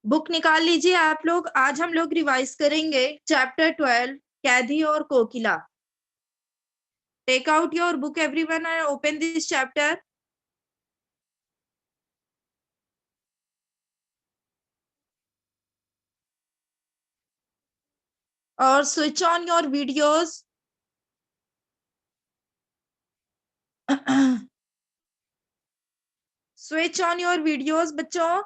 Book निकाल लीजिए आप लोग। आज हम लोग रिवाइज करेंगे चैप्टर 12 कैदी और कोकिला। Take out your book everyone and open this chapter. और switch on your videos. Switch on your videos बच्चों।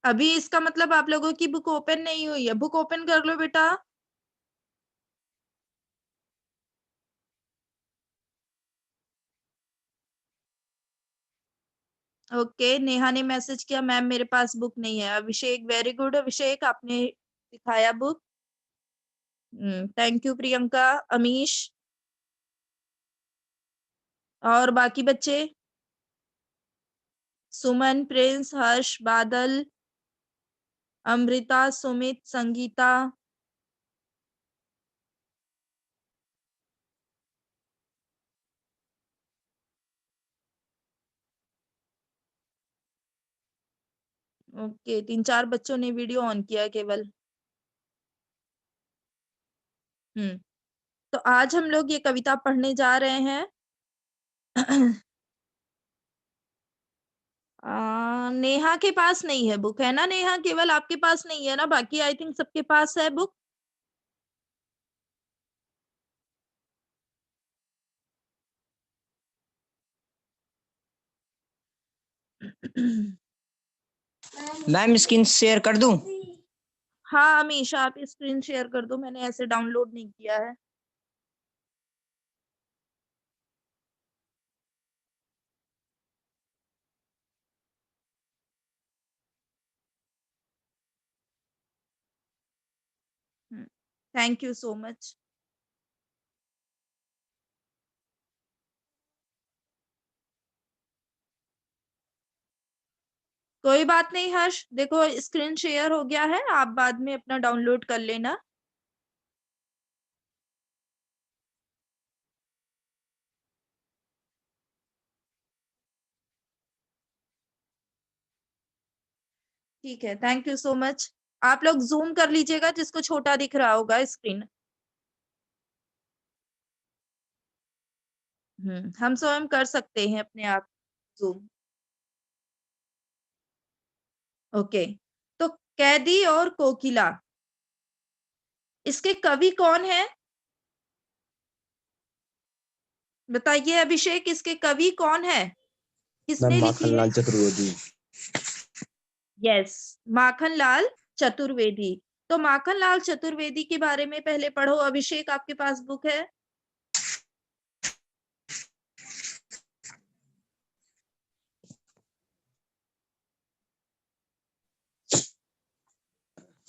अभी इसका मतलब आप लोगों की बुक ओपन नहीं हुई है। बुक ओपन कर लो बेटा। ओके, नेहा ने मैसेज किया मैम मेरे पास बुक नहीं है। अभिषेक, वेरी गुड अभिषेक, आपने दिखाया book. Thank you Priyanka. Amish और बाकी बच्चे, सुमन, प्रिंस, हर्ष, बादल, अमृता, सुमित, संगीता। ओके, 3-4 बच्चों ने वीडियो ऑन किया है केवल। हम्म तो आज हम लोग ये कविता पढ़ने जा रहे हैं। नेहा के पास नहीं है बुक, है ना नेहा? केवल आपके पास नहीं है ना? बाकी आई थिंक सबके पास है बुक। मैम स्क्रीन शेयर कर दूं? हाँ अमीशा, आप स्क्रीन शेयर कर दो, मैंने ऐसे डाउनलोड नहीं किया है। Thank you so much. कोई बात नहीं हर्ष, देखो स्क्रीन शेयर हो गया है, आप बाद में अपना डाउनलोड कर लेना। ठीक है, थैंक यू सो मच। आप लोग जूम कर लीजिएगा जिसको छोटा दिख रहा होगा स्क्रीन। हम स्वयं कर सकते हैं अपने आप जूम। ओके, तो कैदी और कोकिला, इसके कवि कौन है? बताइए अभिषेक, इसके कवि कौन है? किसने मैम लिखी है? माखनलाल चतुर्वेदी। यस, माखनलाल चतुर्वेदी। तो माखनलाल चतुर्वेदी के बारे में पहले पढ़ो। अभिषेक, आपके पास बुक है?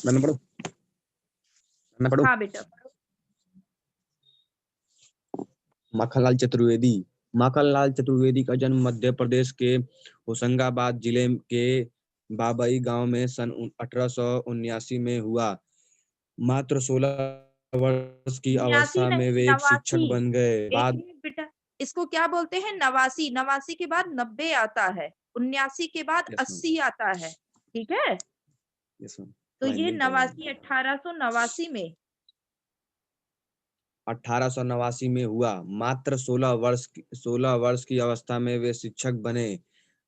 मैं पढ़ूं? मैं पढ़ूं? हाँ बेटा पढ़ो। माखनलाल चतुर्वेदी। माखनलाल चतुर्वेदी का जन्म मध्य प्रदेश के होशंगाबाद जिले के बाबई गांव में सन 1879 में हुआ। मात्र 16 वर्ष की 79 अवस्था में नहीं, वे एक शिक्षक 89। बन गए। एक बाद मिनट बेटा, इसको क्या बोलते हैं? 89। 89 के बाद 90 आता है, 79 के बाद यस मैम, 80 आता है। ठीक है, यस मैम, तो थोड़ा ये हिंदी में पढ़ रहा हूँ। 89, 1889 में। 1889 में हुआ। मात्र 16 वर्ष की अवस्था में वे शिक्षक बने।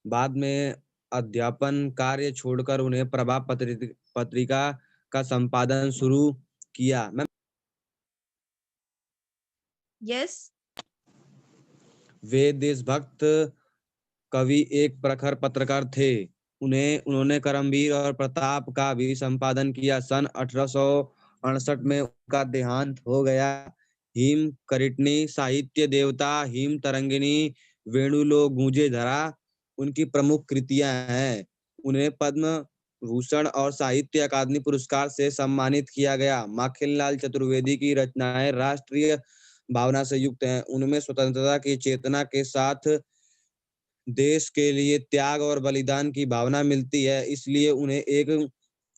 बाद में अध्यापन कार्य छोड़कर उन्हें प्रभात पत्रिका का संपादन शुरू किया। मैं यस। वे देशभक्त कवि एक प्रखर पत्रकार थे। उन्होंने करमवीर और प्रताप का भी संपादन किया। सन 1868 में उनका देहांत हो गया। हिम करिटनी, साहित्य देवता, हिम तरंगिणी, वेणुलो गूंजे धरा उनकी प्रमुख कृतियां हैं। उन्हें पद्म भूषण और साहित्य अकादमी पुरस्कार से सम्मानित किया गया। माखनलाल चतुर्वेदी की रचनाएं राष्ट्रीय भावना से युक्त हैं। उनमें स्वतंत्रता की चेतना के साथ देश के लिए त्याग और बलिदान की भावना मिलती है, इसलिए उन्हें एक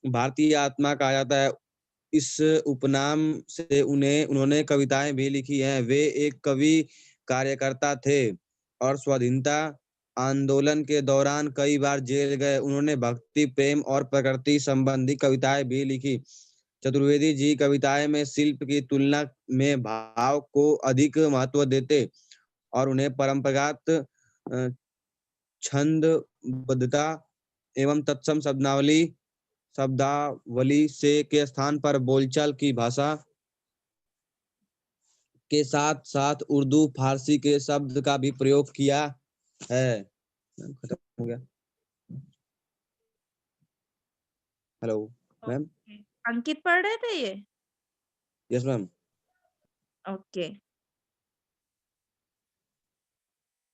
भारतीय आत्मा कहा जाता है। इस उपनाम से उन्होंने कविताएं भी लिखी हैं। वे एक कवि कार्यकर्ता थे और स्वाधीनता आंदोलन के दौरान कई बार जेल गए। उन्होंने भक्ति, प्रेम और प्रकृति संबंधी कविताएं भी लिखी। चतुर्वेदी जी कविताएं में शिल्प की तुलना में भाव को अधिक महत्व देते और उन्हें परंपरागत छंदबद्धता एवं तत्सम शब्दावली से के स्थान पर बोलचाल की भाषा के साथ साथ उर्दू, फारसी के शब्द का भी प्रयोग किया है। खत्म हो गया। Hello ma'am. अंकित पढ़ रहे थे ये? Yes ma'am. ओके,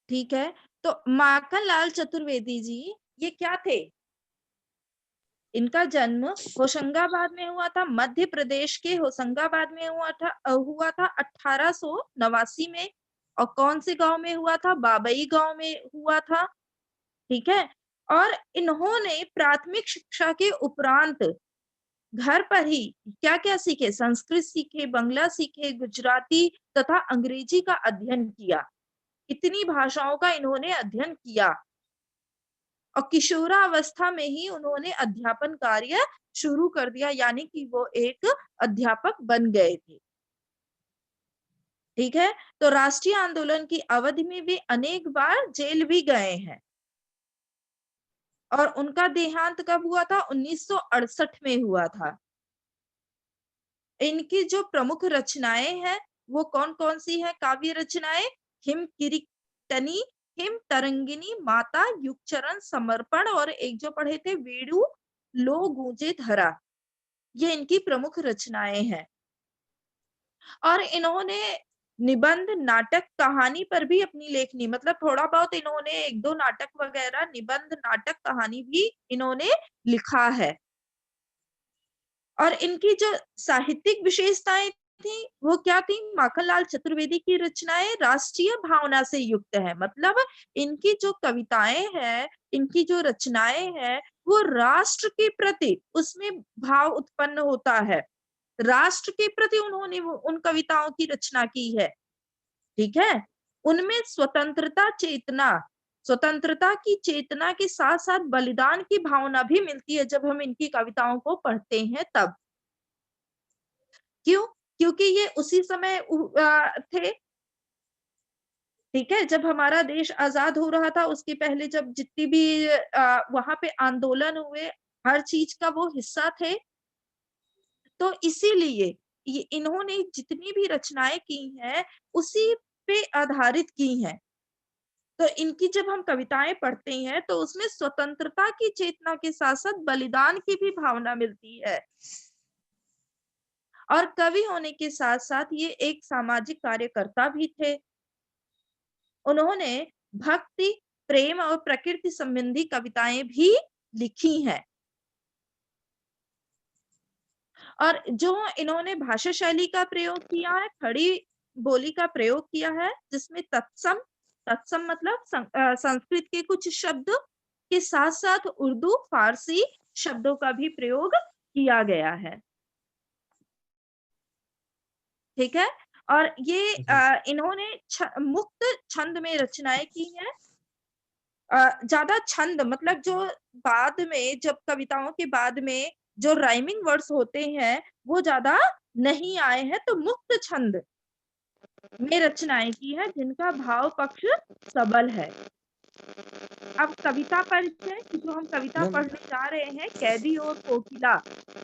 ठीक है। तो माखनलाल चतुर्वेदी जी ये क्या थे? इनका जन्म होशंगाबाद में हुआ था, मध्य प्रदेश के होशंगाबाद में हुआ था 1889 में। और कौन से गांव में हुआ था? बाबई गांव में हुआ था। ठीक है। और इन्होंने प्राथमिक शिक्षा के उपरांत घर पर ही क्या क्या सीखे? संस्कृत सीखे, बंगला सीखे, गुजराती तथा अंग्रेजी का अध्ययन किया। इतनी भाषाओं का इन्होंने अध्ययन किया और किशोरावस्था में ही उन्होंने अध्यापन कार्य शुरू कर दिया, यानी कि वो एक अध्यापक बन गए थे। ठीक है। तो राष्ट्रीय आंदोलन की अवधि में वे अनेक बार जेल भी गए हैं और उनका देहांत कब हुआ था? 1968 में हुआ था। इनकी जो प्रमुख रचनाएं हैं वो कौन कौन सी है? काव्य रचनाएं हिम किरीटनी, हिम तरंगिनी, माता, युगचरण, समर्पण और एक जो पढ़े थे वेणु लो गूंजे धरा। ये इनकी प्रमुख रचनाएं हैं। और इन्होंने निबंध, नाटक, कहानी पर भी अपनी लेखनी, मतलब थोड़ा बहुत इन्होंने एक दो नाटक वगैरह, निबंध, नाटक, कहानी भी इन्होंने लिखा है। और इनकी जो साहित्यिक विशेषताएं थी वो क्या थी? माखनलाल चतुर्वेदी की रचनाएं राष्ट्रीय भावना से युक्त है, मतलब इनकी जो कविताएं हैं, इनकी जो रचनाएं हैं वो राष्ट्र के प्रति उसमें भाव उत्पन्न होता है। राष्ट्र के प्रति उन्होंने उन कविताओं की रचना की है। ठीक है। उनमें स्वतंत्रता की चेतना के साथ साथ बलिदान की भावना भी मिलती है जब हम इनकी कविताओं को पढ़ते हैं तब। क्यों? क्योंकि ये उसी समय थे। ठीक है। जब हमारा देश आजाद हो रहा था उसके पहले जब जितनी भी वहां पे आंदोलन हुए, हर चीज का वो हिस्सा थे। तो इसीलिए ये इन्होंने जितनी भी रचनाएं की हैं उसी पे आधारित की हैं। तो इनकी जब हम कविताएं पढ़ते हैं तो उसमें स्वतंत्रता की चेतना के साथ साथ बलिदान की भी भावना मिलती है। और कवि होने के साथ साथ ये एक सामाजिक कार्यकर्ता भी थे। उन्होंने भक्ति, प्रेम और प्रकृति संबंधी कविताएं भी लिखी हैं। और जो इन्होंने भाषा शैली का प्रयोग किया है, खड़ी बोली का प्रयोग किया है, जिसमें तत्सम मतलब संस्कृत के कुछ शब्द के साथ साथ उर्दू, फारसी शब्दों का भी प्रयोग किया गया है। ठीक है। और ये इन्होंने मुक्त छंद में रचनाएं की हैं। ज्यादा छंद मतलब जो बाद में जब कविताओं के बाद में जो राइमिंग वर्ड्स होते हैं वो ज्यादा नहीं आए हैं, तो मुक्त छंद में रचनाएं की है जिनका भाव पक्ष सबल है। अब कविता परिचय, जो हम कविता पढ़ने जा रहे हैं, कैदी और कोकिला,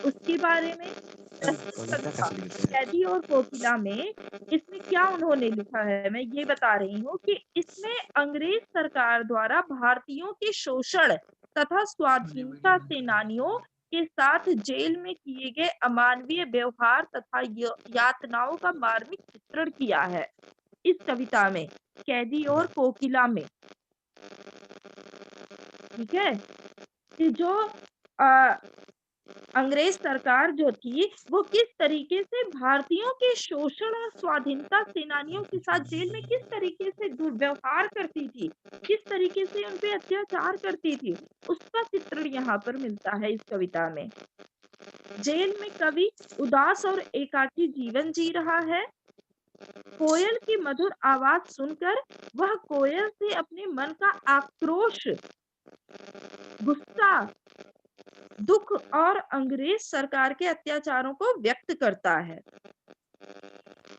उसके बारे में कैदी और कोकिला में इसमें क्या उन्होंने लिखा है मैं ये बता रही हूँ कि इसमें अंग्रेज सरकार द्वारा भारतीयों के शोषण तथा स्वाधीनता सेनानियों के साथ जेल में किए गए अमानवीय व्यवहार तथा यातनाओं का मार्मिक चित्रण किया है इस कविता में, कैदी और कोकिला में। ठीक है। कि जो अंग्रेज सरकार जो थी वो किस तरीके से भारतीयों के शोषण और स्वाधीनता सेनानियों के साथ जेल में किस तरीके से दुर्व्यवहार करती थी, किस तरीके से उन पे अत्याचार करती थी, उसका चित्रण यहाँ पर मिलता है इस कविता में। जेल में कवि उदास और एकाकी जीवन जी रहा है। कोयल की मधुर आवाज सुनकर वह कोयल से अपने मन का आक्रोश, गुस्सा, दुख और अंग्रेज सरकार के अत्याचारों को व्यक्त करता है।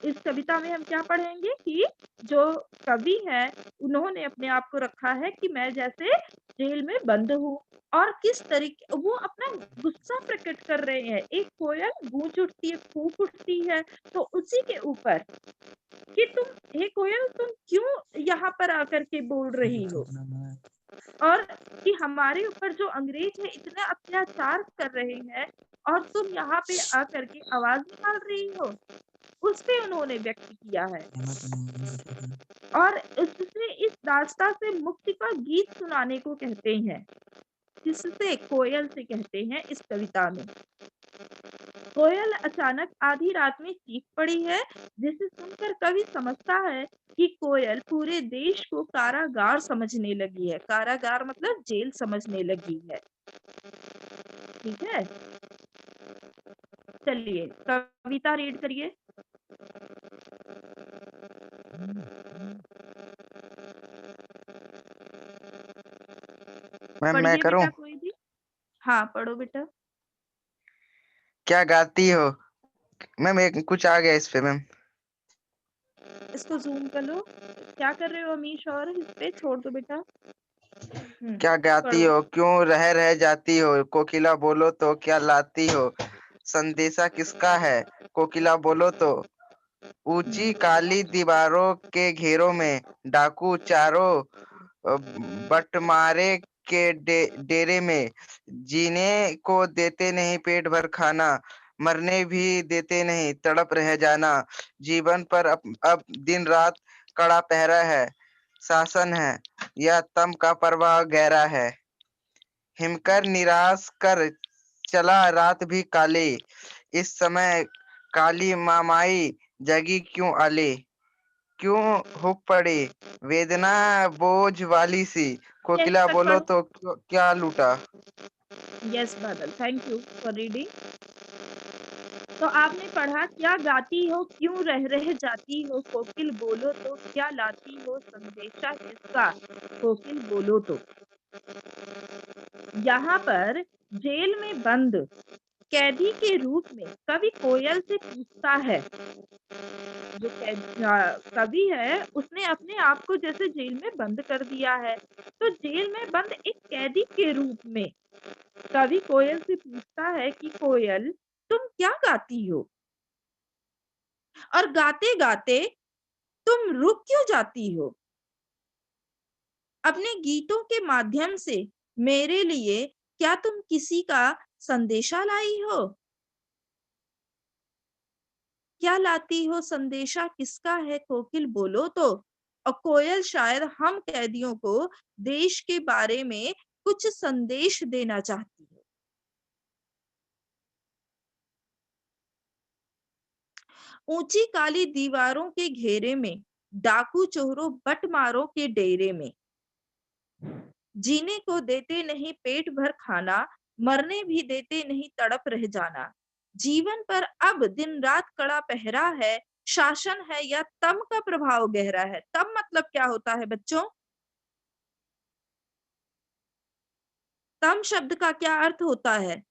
इस कविता में हम क्या पढ़ेंगे कि जो कवि है उन्होंने अपने आप को रखा है कि मैं जैसे जेल में बंद हूँ, और किस तरीके वो अपना गुस्सा प्रकट कर रहे हैं। एक कोयल गूंज उठती है, कूक उठती है, तो उसी के ऊपर कि तुम, हे कोयल, तुम क्यों यहाँ पर आकर के बोल रही हो, और कि हमारे ऊपर जो अंग्रेज है इतना अत्याचार कर रहे हैं और तुम यहाँ पे आकर के आवाज निकाल रही हो, उस पे उन्होंने व्यक्त किया है। और इससे इस दास्तां से मुक्ति का गीत सुनाने को कहते हैं। किससे? कोयल से कहते हैं इस कविता में। कोयल अचानक आधी रात में चीख पड़ी है, जिसे सुनकर कवि समझता है कि कोयल पूरे देश को कारागार समझने लगी है। कारागार मतलब जेल समझने लगी है। ठीक है, चलिए कविता रीड करिए। मैम मैं पढ़िए करूं? बेटा कोई भी। हाँ पढ़ो बेटा। क्या गाती हो? मैम एक कुछ आ गया इस पे मैम। इसको जूम कर लो। क्या कर रहे हो अमीश? और इस पे छोड़ दो बेटा। क्या गाती पढ़ो। हो, क्यों रह जाती हो? कोकिला बोलो तो क्या लाती हो? संदेशा किसका है? कोकिला बोलो तो। ऊंची काली दीवारों के घेरों में डाकू चारों बटमारे के डेरे में, जीने को देते नहीं पेट भर खाना, मरने भी देते नहीं तड़प रह जाना। जीवन पर अब दिन रात कड़ा पहरा है, शासन है या तम का प्रवाह गहरा है। हिमकर निराश कर चला रात भी काले, इस समय काली मामाई जगी क्यों आले? क्यों हो पड़े वेदना बोझ वाली सी, कोकिला तक बोलो पढ़ो। तो क्या लूटा? यस बादल, थैंक यू फॉर रीडिंग। तो आपने पढ़ा, क्या गाती हो, क्यों रह जाती हो, कोकिल बोलो तो क्या लाती हो, संदेशा किसका, कोकिल बोलो तो। यहाँ पर जेल में बंद कैदी के रूप में कवि कोयल से पूछता है। जो कवि है उसने अपने आप को जैसे जेल में बंद कर दिया है, तो जेल में बंद एक कैदी के रूप में कवि कोयल से पूछता है कि कोयल तुम क्या गाती हो, और गाते गाते तुम रुक क्यों जाती हो? अपने गीतों के माध्यम से मेरे लिए क्या तुम किसी का संदेशा लाई हो? क्या लाती हो, संदेशा किसका है, कोकिल बोलो तो। और कोयल शायद हम कैदियों को देश के बारे में कुछ संदेश देना चाहती है। ऊंची काली दीवारों के घेरे में, डाकू चोरों बटमारों के डेरे में, जीने को देते नहीं पेट भर खाना, मरने भी देते नहीं तड़प रह जाना। जीवन पर अब दिन रात कड़ा पहरा है, शासन है या तम का प्रभाव गहरा है। तम मतलब क्या होता है बच्चों? तम शब्द का क्या अर्थ होता है?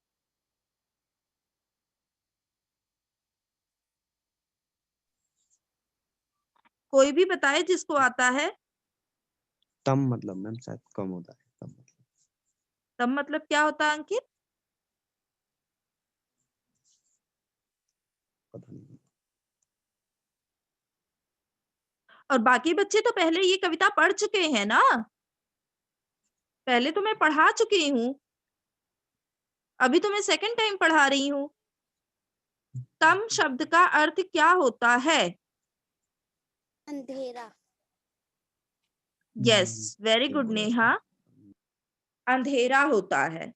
कोई भी बताए जिसको आता है। तम मतलब मैम शायद कम होता है, तम मतलब। तम मतलब क्या होता है अंकित? पता नहीं। और बाकी बच्चे तो पहले ये कविता पढ़ चुके हैं ना, पहले तो मैं पढ़ा चुकी हूँ, अभी तो मैं सेकंड टाइम पढ़ा रही हूँ। तम शब्द का अर्थ क्या होता है? अंधेरा। यस, वेरी गुड बोला नेहा, अंधेरा होता है।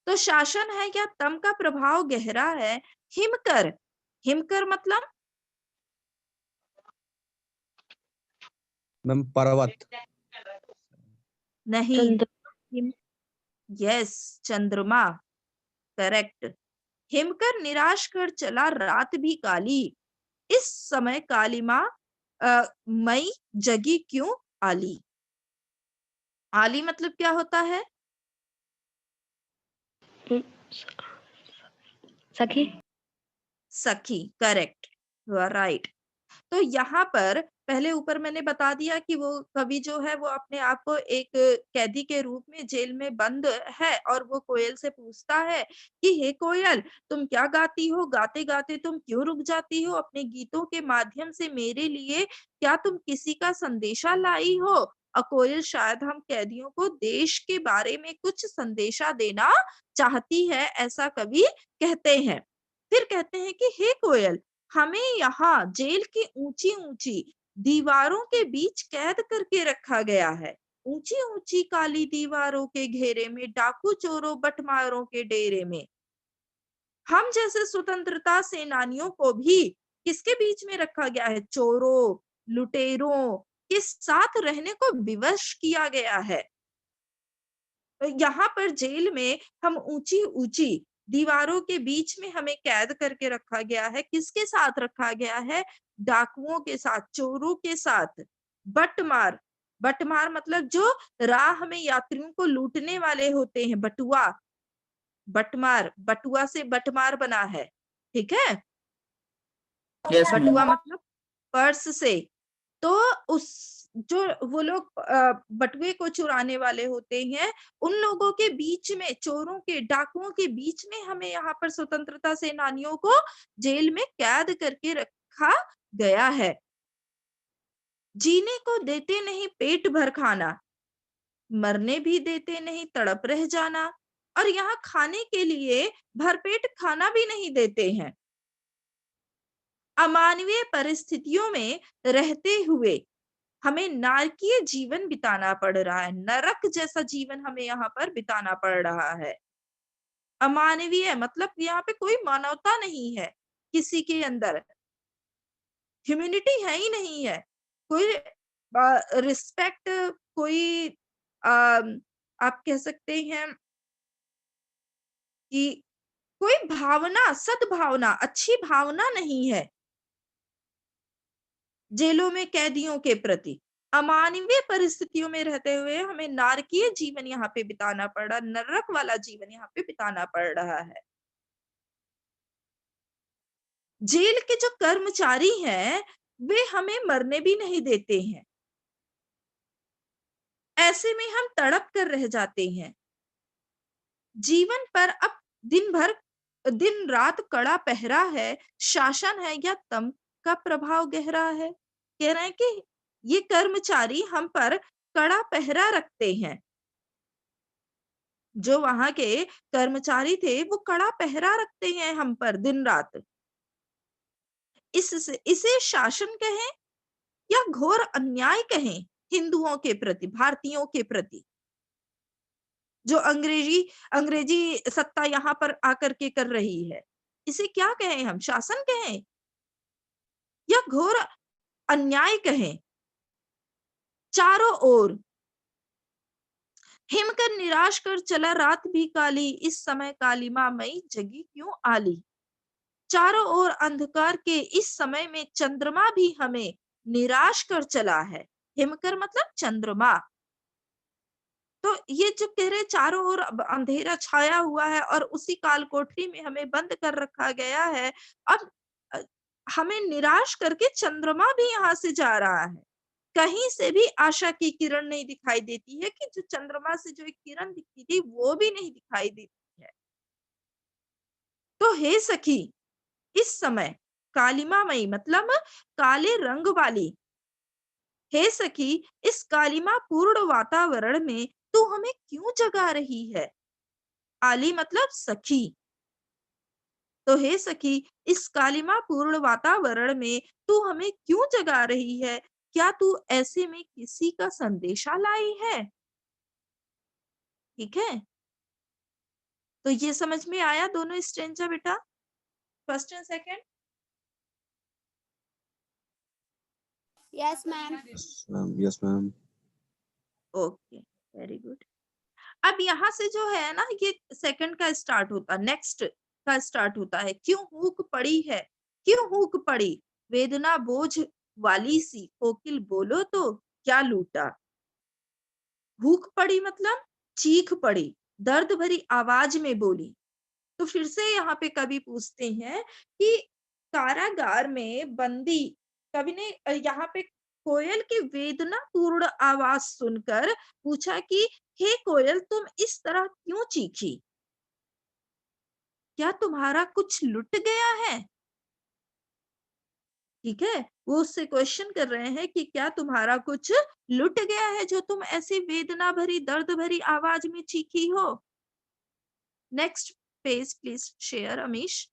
तो शासन है या तम का प्रभाव गहरा है। हिमकर, हिमकर मतलब मैम पर्वत। नहीं, हिम, यस, चंद्रमा, करेक्ट। हिमकर निराश कर चला रात भी काली, इस समय काली माँ मई जगी क्यों आली। आली मतलब क्या होता है? सखी। सखी, करेक्ट, यू आर राइट। तो यहाँ पर पहले ऊपर मैंने बता दिया कि वो कवि जो है वो अपने आप को एक कैदी के रूप में जेल में बंद है और वो कोयल से पूछता है कि हे कोयल, तुम क्या गाती हो? गाते गाते तुम क्यों रुक जाती हो? अपने गीतों के माध्यम से मेरे लिए क्या तुम किसी का संदेशा लाई हो? कोयल शायद हम कैदियों को देश के बारे में कुछ संदेशा देना चाहती है, ऐसा कवि कहते हैं। फिर कहते हैं कि हे कोयल, हमें यहाँ जेल की ऊंची ऊंची दीवारों के बीच कैद करके रखा गया है। ऊंची ऊंची काली दीवारों के घेरे में, डाकू चोरों बटमारों के डेरे में। हम जैसे स्वतंत्रता सेनानियों को भी किसके बीच में रखा गया है? चोरों, लुटेरों के साथ रहने को विवश किया गया है। यहाँ पर जेल में हम ऊंची ऊंची दीवारों के बीच में हमें कैद करके रखा गया है। किसके साथ रखा गया है? डाकुओं के साथ, चोरों के साथ, बटमार। बटमार मतलब जो राह में यात्रियों को लूटने वाले होते हैं, बटुआ। बटमार, बटुआ से बटमार बना है, ठीक है। Yes, बटुआ मतलब पर्स से। तो उस जो वो लोग बटुए को चुराने वाले होते हैं, उन लोगों के बीच में, चोरों के, डाकुओं के बीच में हमें यहाँ पर स्वतंत्रता सेनानियों को जेल में कैद करके रखा गया है। जीने को देते नहीं पेट भर खाना, मरने भी देते नहीं तड़प रह जाना। और यहाँ खाने के लिए भरपेट खाना भी नहीं देते हैं। अमानवीय परिस्थितियों में रहते हुए हमें नारकीय जीवन बिताना पड़ रहा है। नरक जैसा जीवन हमें यहाँ पर बिताना पड़ रहा है। अमानवीय मतलब यहाँ पे कोई मानवता नहीं है किसी के अंदर, ह्यूमैनिटी है ही नहीं है। कोई रिस्पेक्ट, कोई आप कह सकते हैं कि कोई भावना, सद्भावना, अच्छी भावना नहीं है जेलों में कैदियों के प्रति। अमानवीय परिस्थितियों में रहते हुए हमें नारकीय जीवन यहाँ पे बिताना पड़ रहा, नरक वाला जीवन यहाँ पे बिताना पड़ रहा है। जेल के जो कर्मचारी हैं, वे हमें मरने भी नहीं देते हैं। ऐसे में हम तड़प कर रह जाते हैं। जीवन पर अब दिन रात कड़ा पहरा है, शासन है या तम का प्रभाव गहरा है। कह रहे हैं कि ये कर्मचारी हम पर कड़ा पहरा रखते हैं। जो वहां के कर्मचारी थे वो कड़ा पहरा रखते हैं हम पर दिन रात। इसे शासन कहें या घोर अन्याय कहें हिंदुओं के प्रति, भारतीयों के प्रति, जो अंग्रेजी सत्ता यहाँ पर आकर के कर रही है। इसे क्या कहें हम? शासन कहें या घोर अन्याय कहें? चारों ओर हिमकर निराश कर चला रात भी काली, इस समय काली माँ मई जगी क्यों आली। चारों ओर अंधकार के इस समय में चंद्रमा भी हमें निराश कर चला है। हिमकर मतलब चंद्रमा। तो ये जो कह रहे चारों ओर अंधेरा छाया हुआ है और उसी काल कोठरी में हमें बंद कर रखा गया है। अब हमें निराश करके चंद्रमा भी यहाँ से जा रहा है। कहीं से भी आशा की किरण नहीं दिखाई देती है कि जो चंद्रमा से जो एक किरण दिखती थी वो भी नहीं दिखाई देती है। तो हे सखी, इस समय कालिमा मई मतलब काले रंग वाली, हे सखी इस कालिमा पूर्ण वातावरण में तू हमें क्यों जगा रही है। आली मतलब सखी। तो हे सखी इस कालिमा पूर्ण वातावरण में तू हमें क्यों जगा रही है। क्या तू ऐसे में किसी का संदेशा लाई है? ठीक है, तो ये समझ में आया दोनों स्ट्रेंजा बेटा, first and second? Yes, ma'am. Yes, ma'am. Okay, very good. अब यहाँ से जो है ना ये सेकंड का स्टार्ट होता, नेक्स्ट का स्टार्ट होता है। क्यों हुक पड़ी है, क्यों हुक पड़ी, वेदना बोझ वाली सी, कोकिल बोलो तो क्या लूटा। हुक पड़ी मतलब चीख पड़ी, दर्द भरी आवाज में बोली। तो फिर से यहाँ पे कवि पूछते हैं कि कारागार में बंदी, कवि ने यहाँ पे कोयल की वेदनापूर्ण आवाज सुनकर पूछा कि हे कोयल, तुम इस तरह क्यों चीखी, क्या तुम्हारा कुछ लुट गया है। ठीक है, वो उससे क्वेश्चन कर रहे हैं कि क्या तुम्हारा कुछ लुट गया है जो तुम ऐसी वेदना भरी दर्द भरी आवाज में चीखी हो। Next page please share Amish.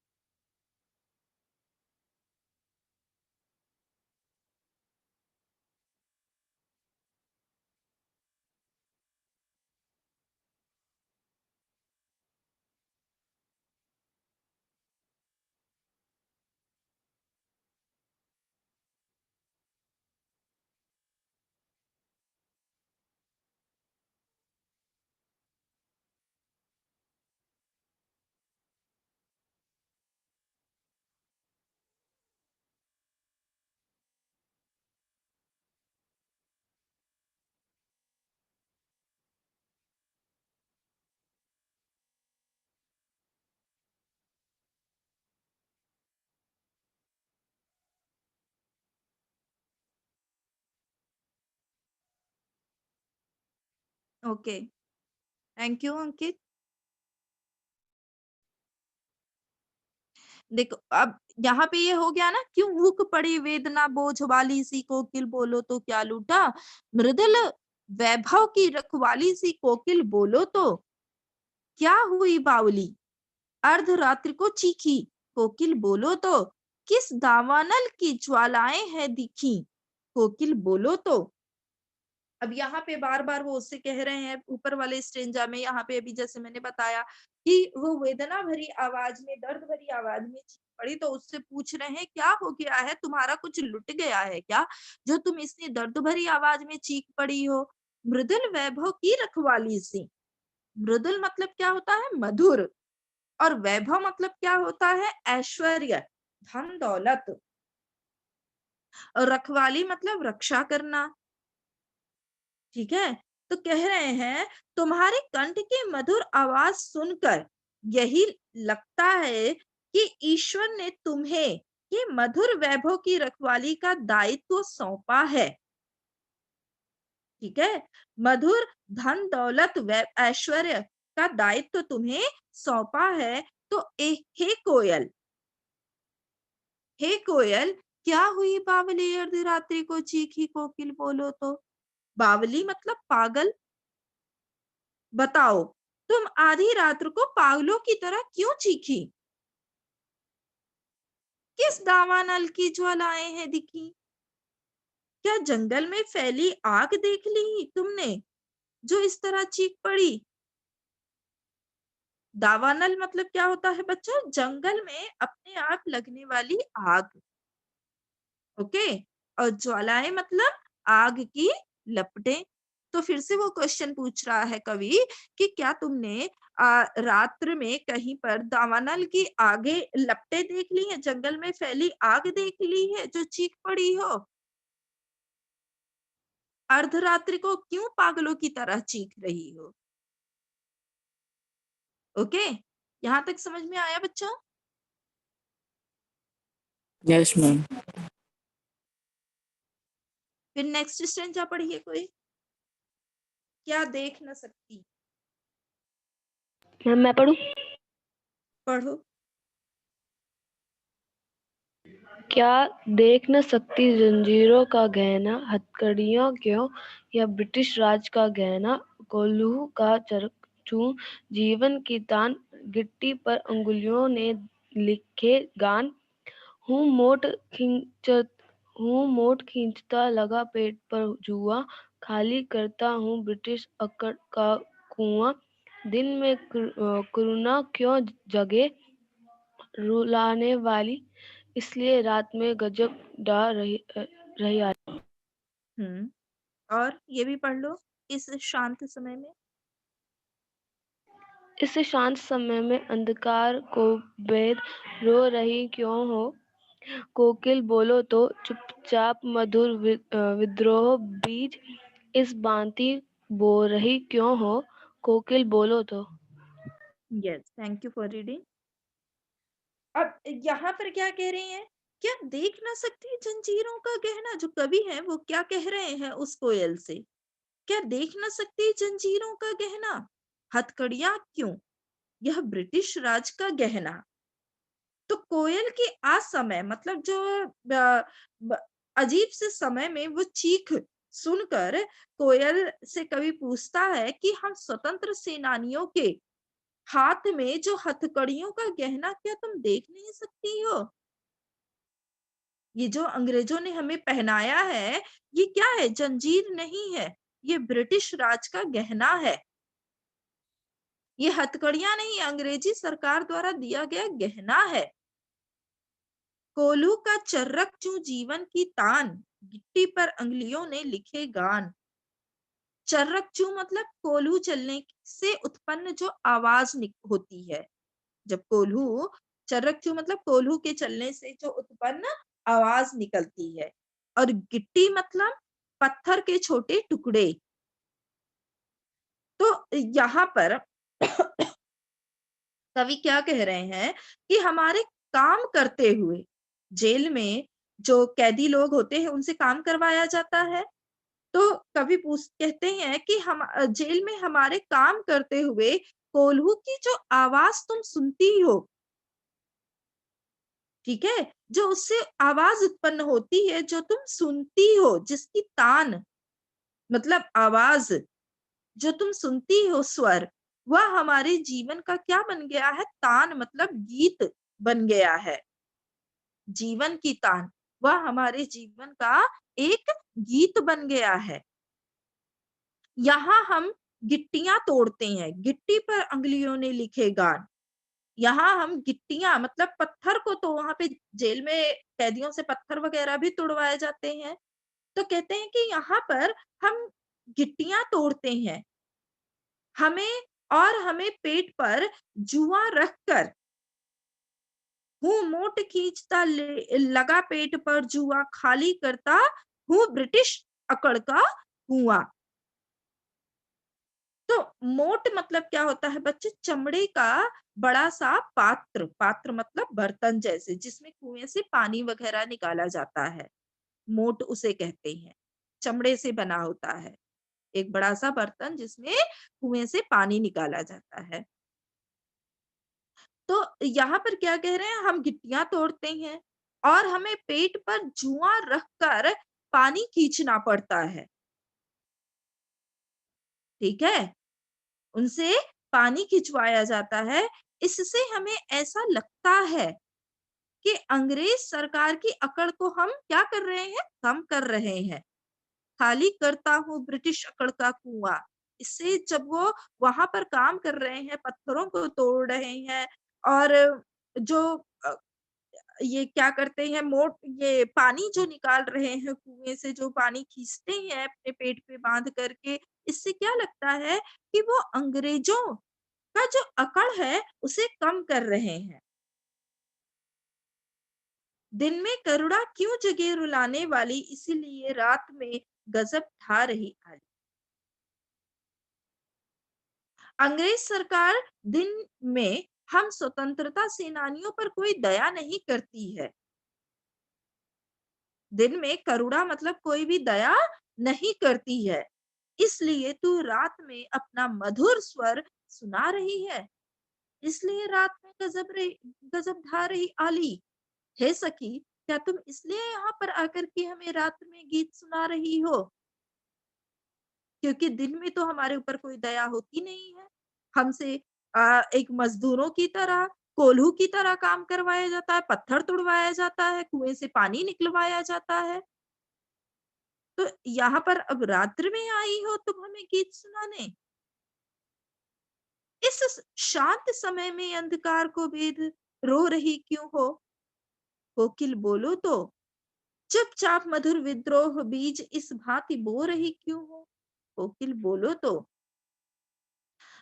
Okay, thank you Ankit. देखो अब यहाँ पे ये हो गया ना, क्यों हुक पड़ी वेदना बोझ वाली सी, कोकिल बोलो तो क्या लूटा। मृदुल वैभव की रखवाली सी, कोकिल बोलो तो क्या हुई बावली। अर्धरात्रि को चीखी, कोकिल बोलो तो किस दावानल की ज्वालाएं हैं दिखी, कोकिल बोलो तो। अब यहाँ पे बार बार वो उससे कह रहे हैं ऊपर वाले स्टेंजा में, यहाँ पे अभी जैसे मैंने बताया कि वो वेदना भरी आवाज में, दर्द भरी आवाज में चीख पड़ी, तो उससे पूछ रहे हैं क्या हो गया है, तुम्हारा कुछ लुट गया है क्या, जो तुम इतनी दर्द भरी आवाज में चीख पड़ी हो। मृदुल वैभव की रखवाली सी, मृदुल मतलब क्या होता है, मधुर, और वैभव मतलब क्या होता है, ऐश्वर्य, धन दौलत, और रखवाली मतलब रक्षा करना। ठीक है, तो कह रहे हैं तुम्हारे कंठ की मधुर आवाज सुनकर यही लगता है कि ईश्वर ने तुम्हें ये मधुर वैभव की रखवाली का दायित्व सौंपा है। ठीक है, मधुर धन दौलत ऐश्वर्य का दायित्व तुम्हें सौंपा है। तो हे कोयल, हे कोयल, क्या हुई बावली अर्धरात्रि को चीखी, कोकिल बोलो तो। बावली मतलब पागल। बताओ, तुम आधी रात्र को पागलों की तरह क्यों चीखी, किस दावानल की ज्वालाएं हैं दिखी। क्या जंगल में फैली आग देख ली तुमने जो इस तरह चीख पड़ी। दावानल मतलब क्या होता है बच्चों, जंगल में अपने आप लगने वाली आग। ओके, और ज्वालाएं मतलब आग की लपटें। तो फिर से वो क्वेश्चन पूछ रहा है कवि कि क्या तुमने रात्र में कहीं पर दावानल की आगे लपटें देख ली हैं, जंगल में फैली आग देख ली है जो चीख पड़ी हो। अर्धरात्रि को क्यों पागलों की तरह चीख रही हो। ओके, यहाँ तक समझ में आया बच्चों। Yes ma'am. फिर नेक्स्ट स्टेंजा पढ़िए कोई। क्या देख न सकती, मैम मैं पढ़ूं। पढ़ो। क्या देख न सकती जंजीरों का गहना, हथकड़ियों क्यों या ब्रिटिश राज का गहना, कोल्हू का चरचू जीवन की तान, गिट्टी पर अंगुलियों ने लिखे गान, हूँ मोट खींचता लगा पेट पर जुआ, खाली करता हूँ ब्रिटिश अकड़ का कुआं, दिन में करुणा क्यों जगे रुलाने वाली, इसलिए रात में गजब डा रही आ। और ये भी पढ़ लो इस शांत समय में। इस शांत समय में अंधकार को भेद रो रही क्यों हो? कोकिल बोलो तो चुपचाप मधुर विद्रोह बीज इस भांति बो रही क्यों हो? कोकिल बोलो तो। Yes, thank you for reading. अब यहाँ पर क्या कह रही हैं? क्या देख ना सकती जंजीरों का गहना? जो कवि है वो क्या कह रहे हैं उस कोयल से? क्या देख ना सकती जंजीरों का गहना? हथकड़ियां क्यों? यह ब्रिटिश राज का गहना। तो कोयल के असमय मतलब जो अजीब से समय में वो चीख सुनकर कोयल से कवि पूछता है कि हम स्वतंत्र सेनानियों के हाथ में जो हथकड़ियों का गहना क्या तुम देख नहीं सकती हो? ये जो अंग्रेजों ने हमें पहनाया है, ये क्या है? जंजीर नहीं है, ये ब्रिटिश राज का गहना है। ये हथकड़ियां नहीं, अंग्रेजी सरकार द्वारा दिया गया गहना है। कोल्हू का चर्रक चू जीवन की तान, गिट्टी पर अंगुलियों ने लिखे गान। चर्रक चू मतलब कोल्हू चलने से उत्पन्न जो आवाज होती है। जब कोल्हू चर्रक चू मतलब कोल्हू के चलने से जो उत्पन्न आवाज निकलती है। और गिट्टी मतलब पत्थर के छोटे टुकड़े। तो यहाँ पर कवि क्या कह रहे हैं कि हमारे काम करते हुए जेल में जो कैदी लोग होते हैं उनसे काम करवाया जाता है। तो कवि कहते हैं कि हम जेल में हमारे काम करते हुए कोल्हू की जो आवाज तुम सुनती हो, ठीक है, जो उससे आवाज उत्पन्न होती है, जो तुम सुनती हो, जिसकी तान मतलब आवाज जो तुम सुनती हो, स्वर, वह हमारे जीवन का क्या बन गया है? तान मतलब गीत बन गया है। जीवन की तान, वह हमारे जीवन का एक गीत बन गया है। यहाँ हम गिट्टियां तोड़ते हैं, गिट्टी पर अंगुलियों ने लिखे गान। यहाँ हम गिट्टियां मतलब पत्थर को, तो वहां पे जेल में कैदियों से पत्थर वगैरह भी तुड़वाए जाते हैं। तो कहते हैं कि यहाँ पर हम गिट्टियां तोड़ते हैं, हमें पेट पर जुआ रखकर हूँ मोट खींचता लगा पेट पर जुआ खाली करता हूँ ब्रिटिश अकड़ का कुआं। तो मोट मतलब क्या होता है बच्चे? चमड़े का बड़ा सा पात्र, पात्र मतलब बर्तन जैसे, जिसमें कुएं से पानी वगैरह निकाला जाता है, मोट उसे कहते हैं। चमड़े से बना होता है एक बड़ा सा बर्तन जिसमें कुएं से पानी निकाला जाता है। तो यहाँ पर क्या कह रहे हैं? हम गिट्टियां तोड़ते हैं और हमें पेट पर जुआ रखकर पानी खींचना पड़ता है, ठीक है, उनसे पानी खिंचवाया जाता है। इससे हमें ऐसा लगता है कि अंग्रेज सरकार की अकड़ को हम क्या कर रहे हैं? कम कर रहे हैं। खाली करता हूँ ब्रिटिश अकड़ का कुआं। इससे जब वो वहां पर काम कर रहे हैं, पत्थरों को तोड़ रहे हैं और जो ये क्या करते हैं, ये पानी जो निकाल रहे हैं कुएं से, जो पानी खींचते हैं अपने पेट पे बांध करके, इससे क्या लगता है कि वो अंग्रेजों का जो अकड़ है उसे कम कर रहे हैं। दिन में करुणा क्यों जगे रुलाने वाली, इसीलिए रात में गजब ढा रही आली। अंग्रेज सरकार दिन में हम स्वतंत्रता सेनानियों पर कोई दया नहीं करती है। दिन में करुणा मतलब कोई भी दया नहीं करती है, इसलिए तू रात में अपना मधुर स्वर सुना रही है। इसलिए रात में गजब ढा रही आली। हे सखी, क्या तुम इसलिए यहाँ पर आकर के हमें रात में गीत सुना रही हो? क्योंकि दिन में तो हमारे ऊपर कोई दया होती नहीं है। हमसे एक मजदूरों की तरह, कोल्हू की तरह काम करवाया जाता है, पत्थर तुड़वाया जाता है, कुएं से पानी निकलवाया जाता है। तो यहाँ पर अब रात्रि में आई हो तुम हमें गीत सुनाने? इस शांत समय में अंधकार को भेद रो रही क्यों हो? कोकिल बोलो तो चुपचाप मधुर विद्रोह बीज इस भांति बो रही क्यों हो? कोकिल बोलो तो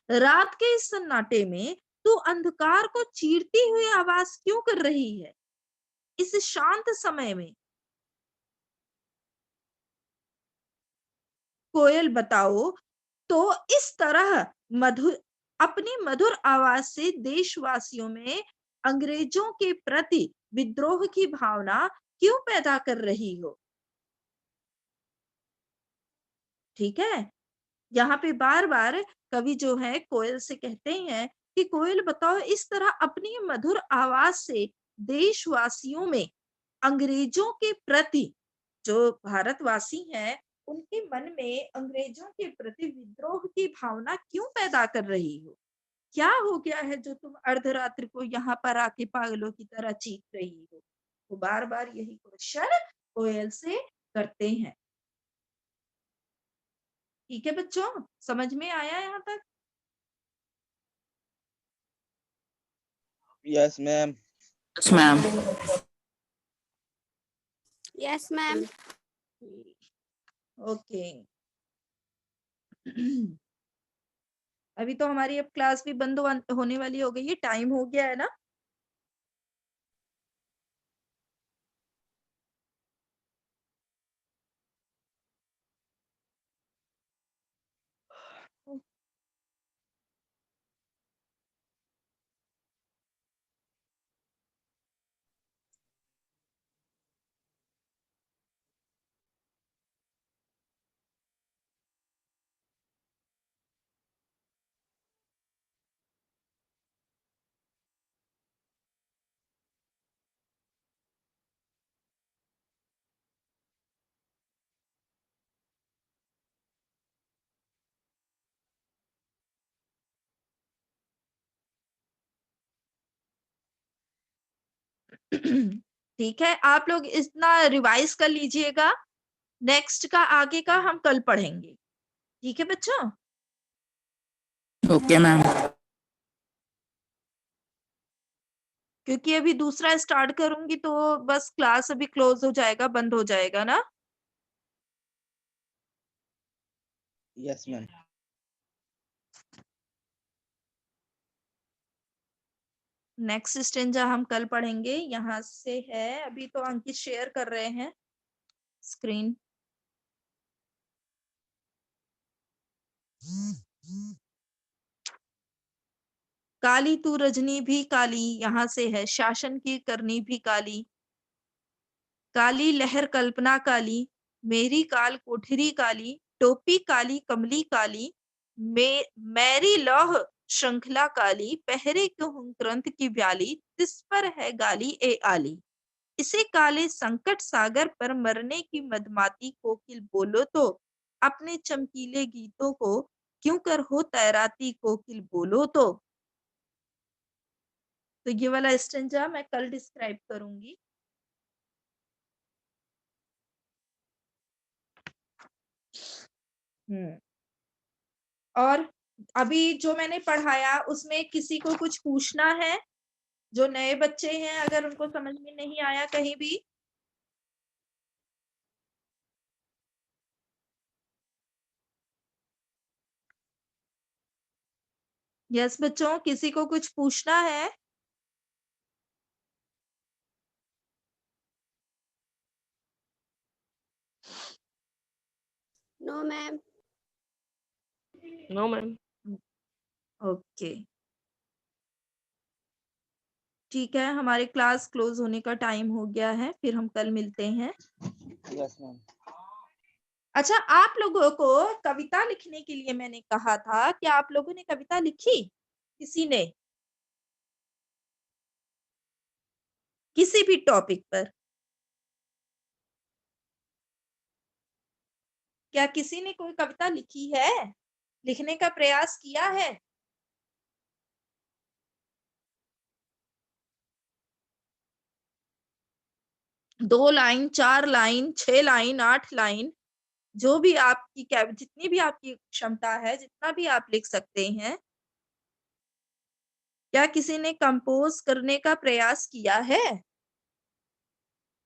रात के इस सन्नाटे में तू अंधकार को चीरती हुई आवाज क्यों कर रही है? इस शांत समय में कोयल बताओ, तो इस तरह अपनी मधुर आवाज से देशवासियों में अंग्रेजों के प्रति विद्रोह की भावना क्यों पैदा कर रही हो? ठीक है, यहाँ पे बार बार कवि जो है कोयल से कहते हैं कि कोयल बताओ, इस तरह अपनी मधुर आवाज से देशवासियों में अंग्रेजों के प्रति, जो भारतवासी हैं उनके मन में अंग्रेजों के प्रति विद्रोह की भावना क्यों पैदा कर रही हो? क्या हो गया है जो तुम अर्धरात्रि को यहाँ पर आके पागलों की तरह चीख रही हो? वो बार बार यही क्वेश्चन कोयल से करते हैं। ठीक है बच्चों, समझ में आया यहाँ तक? Yes ma'am. Yes, ma'am. Yes, ma'am. Okay. अभी तो हमारी अब क्लास भी बंद होने वाली हो गई है, टाइम हो गया है ना? ठीक है, आप लोग इतना रिवाइज कर लीजिएगा, नेक्स्ट का आगे का हम कल पढ़ेंगे। ठीक है बच्चों? Okay, ma'am. क्योंकि अभी दूसरा स्टार्ट करूंगी तो बस क्लास अभी क्लोज हो जाएगा, बंद हो जाएगा ना। Yes ma'am. नेक्स्ट स्टेंजा हम कल पढ़ेंगे। यहाँ से है, अभी तो अंकित शेयर कर रहे हैं स्क्रीन। काली तू रजनी भी काली, यहाँ से है शासन की करनी भी काली। काली लहर कल्पना काली, मेरी काल कोठरी काली, टोपी काली कमली काली, मेरी लौह श्रृंखला काली, पहरे क्यों ग्रंथ की ब्याली, तिस पर है गाली ए आली। इसे काले संकट सागर पर मरने की मदमाती कोकिल बोलो तो, अपने चमकीले गीतों को क्यों कर हो तैराती कोकिल बोलो तो। ये वाला स्टेंजा मैं कल डिस्क्राइब करूंगी। और अभी जो मैंने पढ़ाया उसमें किसी को कुछ पूछना है? जो नए बच्चे हैं, अगर उनको समझ में नहीं आया कहीं भी? यस बच्चों, किसी को कुछ पूछना है? No, ma'am. No, ma'am. Okay, ठीक है, हमारी क्लास क्लोज होने का टाइम हो गया है, फिर हम कल मिलते हैं। Yes ma'am. अच्छा, आप लोगों को कविता लिखने के लिए मैंने कहा था, क्या आप लोगों ने कविता लिखी? किसी ने? किसी भी टॉपिक पर? क्या किसी ने कोई कविता लिखी है? लिखने का प्रयास किया है? दो लाइन, 4 लाइन, 6 लाइन, 8 लाइन, जो भी आपकी जितनी भी आपकी क्षमता है, जितना भी आप लिख सकते हैं। क्या किसी ने कंपोज करने का प्रयास किया है?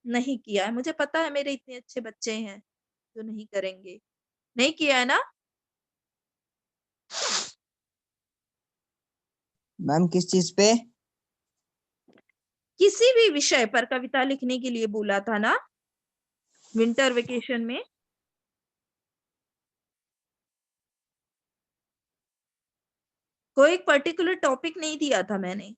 नहीं किया है। मुझे पता है मेरे इतने अच्छे बच्चे हैं जो नहीं करेंगे। नहीं किया है ना? मैम किस चीज पे? किसी भी विषय पर कविता लिखने के लिए बोला था ना विंटर वेकेशन में। कोई एक पर्टिकुलर टॉपिक नहीं दिया था मैंने।